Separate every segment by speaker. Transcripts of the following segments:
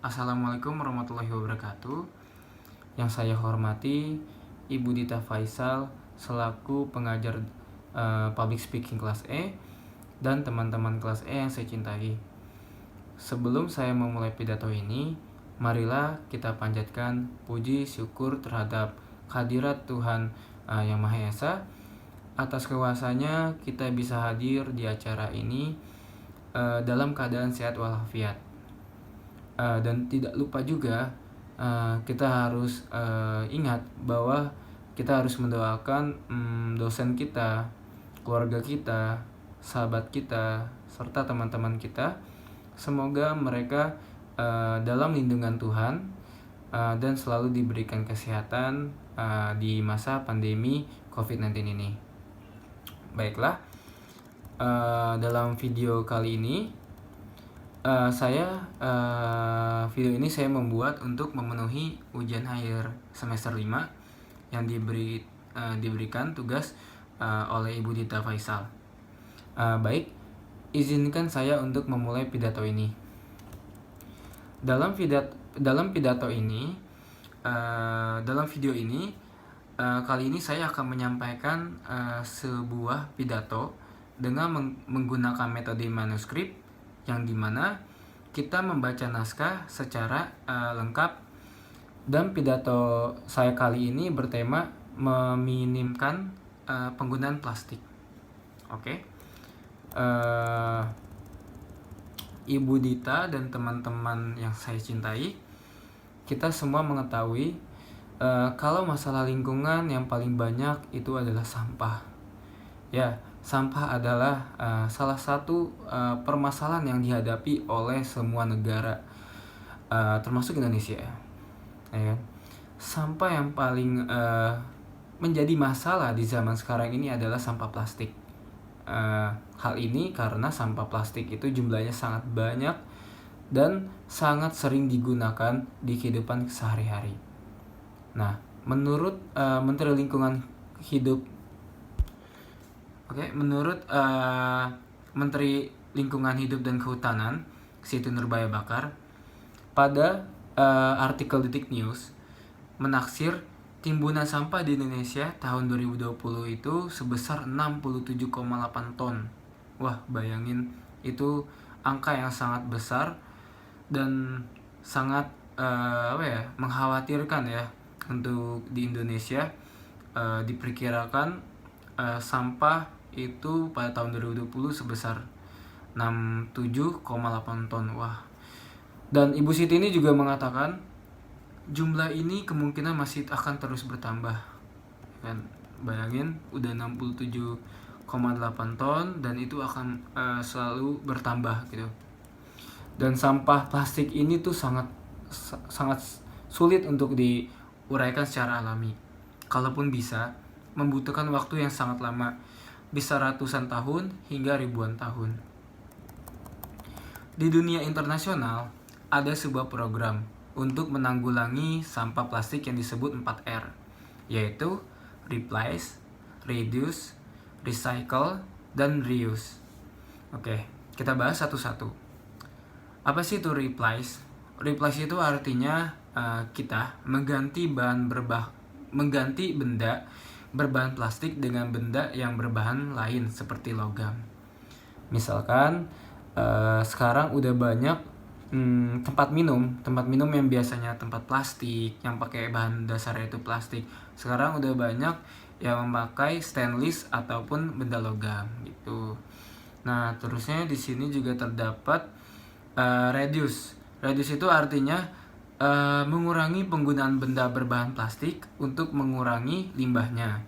Speaker 1: Assalamualaikum warahmatullahi wabarakatuh. Yang saya hormati Ibu Dita Faisal selaku pengajar Public Speaking kelas E dan teman-teman kelas E yang saya cintai. Sebelum saya memulai pidato ini, marilah kita panjatkan puji syukur terhadap kehadirat Tuhan Yang Maha Esa. Atas kuasanya kita bisa hadir di acara ini dalam keadaan sehat walafiat. Dan tidak lupa juga kita harus ingat bahwa kita harus mendoakan dosen kita, keluarga kita, sahabat kita, serta teman-teman kita. Semoga mereka dalam lindungan Tuhan dan selalu diberikan kesehatan di masa pandemi COVID-19 ini. Baiklah, dalam video kali ini video ini saya membuat untuk memenuhi ujian akhir semester 5 yang diberikan tugas oleh Ibu Dita Faisal. Baik, izinkan saya untuk memulai pidato ini. Dalam video ini kali ini saya akan menyampaikan sebuah pidato dengan menggunakan metode manuskrip, yang dimana kita membaca naskah secara lengkap, dan pidato saya kali ini bertema meminimkan penggunaan plastik. Oke. Ibu Dita dan teman-teman yang saya cintai, kita semua mengetahui kalau masalah lingkungan yang paling banyak itu adalah sampah. Ya, sampah adalah salah satu permasalahan yang dihadapi oleh semua negara, termasuk Indonesia. Ya, sampah yang paling menjadi masalah di zaman sekarang ini adalah sampah plastik. Hal ini karena sampah plastik itu jumlahnya sangat banyak dan sangat sering digunakan di kehidupan sehari-hari. Nah, menurut Menteri Lingkungan Hidup Menurut Menteri Lingkungan Hidup dan Kehutanan, Siti Nurbaya Bakar, pada artikel Detik News menaksir timbunan sampah di Indonesia tahun 2020 itu sebesar 67,8 ton. Wah, bayangin, itu angka yang sangat besar dan sangat mengkhawatirkan ya untuk di Indonesia. Diperkirakan sampah itu pada tahun 2020 sebesar 67,8 ton. Wah. Dan Ibu Siti ini juga mengatakan jumlah ini kemungkinan masih akan terus bertambah. Kan bayangin, udah 67,8 ton dan itu akan selalu bertambah gitu. Dan sampah plastik ini tuh sangat sulit untuk diuraikan secara alami. Kalaupun bisa, membutuhkan waktu yang sangat lama, bisa ratusan tahun hingga ribuan tahun. Di dunia internasional, ada sebuah program untuk menanggulangi sampah plastik yang disebut 4R, yaitu Replace, Reduce, Recycle, dan Reuse. Oke, kita bahas satu-satu. Apa sih itu replace? Replace itu artinya kita mengganti benda berbahan plastik dengan benda yang berbahan lain seperti logam. Misalkan sekarang udah banyak tempat minum yang biasanya tempat plastik yang pakai bahan dasarnya itu plastik, sekarang udah banyak yang memakai stainless ataupun benda logam gitu. Nah, terusnya di sini juga terdapat reduce. Reduce itu artinya mengurangi penggunaan benda berbahan plastik untuk mengurangi limbahnya.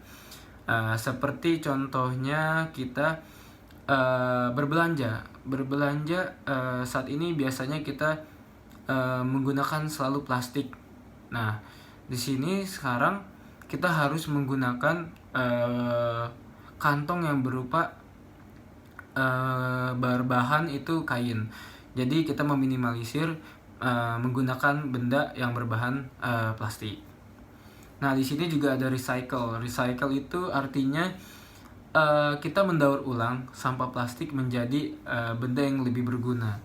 Speaker 1: Seperti contohnya kita berbelanja saat ini biasanya kita menggunakan selalu plastik. Nah, di sini sekarang kita harus menggunakan kantong yang berupa berbahan itu kain. Jadi kita meminimalisir menggunakan benda yang berbahan plastik. Nah, di sini juga ada recycle. Recycle itu artinya kita mendaur ulang sampah plastik menjadi benda yang lebih berguna.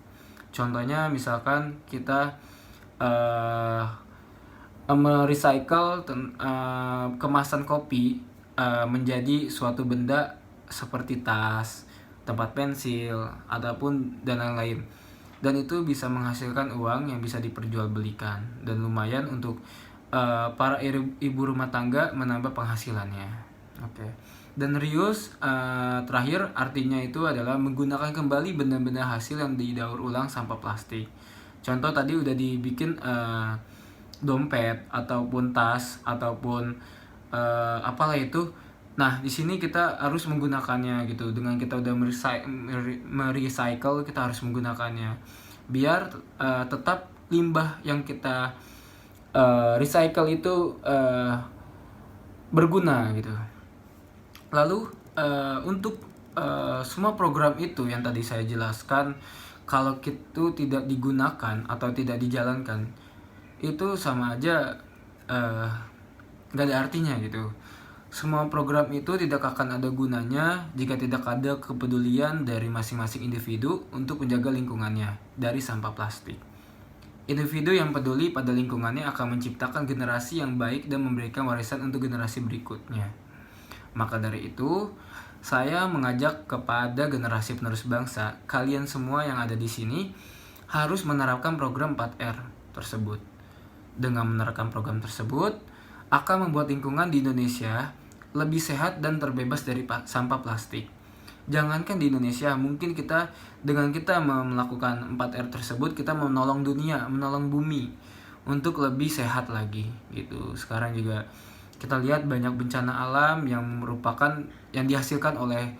Speaker 1: Contohnya misalkan kita uh, merecycle kemasan kopi menjadi suatu benda seperti tas, tempat pensil, ataupun dan lain-lain. Dan itu bisa menghasilkan uang yang bisa diperjualbelikan dan lumayan untuk para ibu rumah tangga menambah penghasilannya. Oke. Dan reuse terakhir artinya itu adalah menggunakan kembali benda-benda hasil yang didaur ulang sampah plastik. Contoh tadi udah dibikin dompet ataupun tas ataupun apalah itu. Nah, di sini kita harus menggunakannya gitu. Dengan kita udah merecycle, kita harus menggunakannya biar tetap limbah yang kita recycle itu berguna gitu. Lalu untuk semua program itu yang tadi saya jelaskan, kalau itu tidak digunakan atau tidak dijalankan, itu sama aja gak ada artinya gitu. Semua program itu tidak akan ada gunanya jika tidak ada kepedulian dari masing-masing individu untuk menjaga lingkungannya dari sampah plastik. Individu yang peduli pada lingkungannya akan menciptakan generasi yang baik dan memberikan warisan untuk generasi berikutnya. Maka dari itu, saya mengajak kepada generasi penerus bangsa, kalian semua yang ada di sini harus menerapkan program 4R tersebut. Dengan menerapkan program tersebut, akan membuat lingkungan di Indonesia lebih sehat dan terbebas dari sampah plastik. Jangankan di Indonesia, mungkin dengan kita melakukan 4R tersebut, kita menolong dunia, menolong bumi untuk lebih sehat lagi gitu. Sekarang juga kita lihat banyak bencana alam yang merupakan yang dihasilkan oleh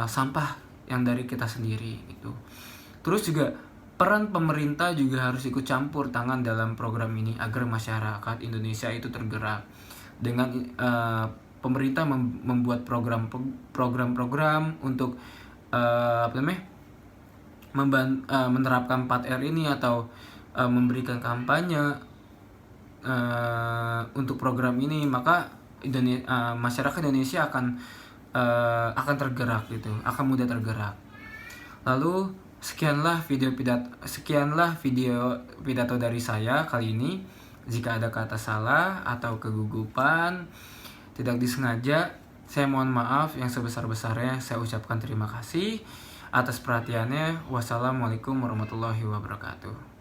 Speaker 1: sampah yang dari kita sendiri gitu. Terus juga peran pemerintah juga harus ikut campur tangan dalam program ini agar masyarakat Indonesia itu tergerak. Dengan pemerintah membuat program-program untuk menerapkan 4R ini atau memberikan kampanye untuk program ini, maka masyarakat Indonesia akan tergerak gitu, akan mudah tergerak. Lalu sekianlah video pidato dari saya kali ini. Jika ada kata salah atau kegugupan, tidak disengaja, saya mohon maaf yang sebesar-besarnya. Saya ucapkan terima kasih atas perhatiannya. Wassalamualaikum warahmatullahi wabarakatuh.